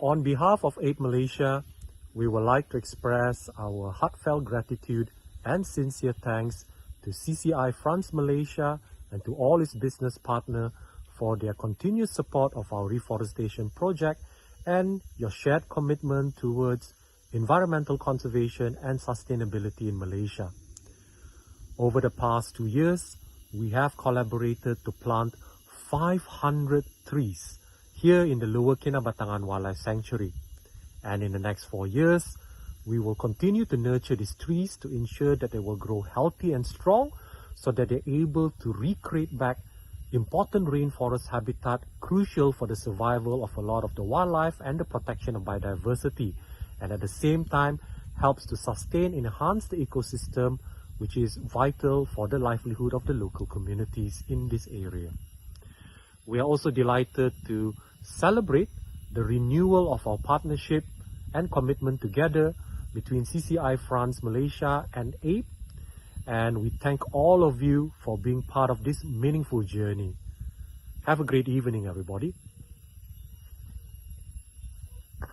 On behalf of APE Malaysia, we would like to express our heartfelt gratitude and sincere thanks to CCI France Malaysia and to all its business partners for their continued support of our reforestation project and your shared commitment towards environmental conservation and sustainability in Malaysia. Over the past 2 years, we have collaborated to plant 500 trees here in the Lower Kinabatangan Wildlife Sanctuary. And in the next 4 years, we will continue to nurture these trees to ensure that they will grow healthy and strong so that they're able to recreate back important rainforest habitat crucial for the survival of a lot of the wildlife and the protection of biodiversity, and at the same time helps to sustain and enhance the ecosystem, which is vital for the livelihood of the local communities in this area. We are also delighted to celebrate the renewal of our partnership and commitment together between CCI France Malaysia and APE, and we thank all of you for being part of this meaningful journey. Have a great evening, everybody.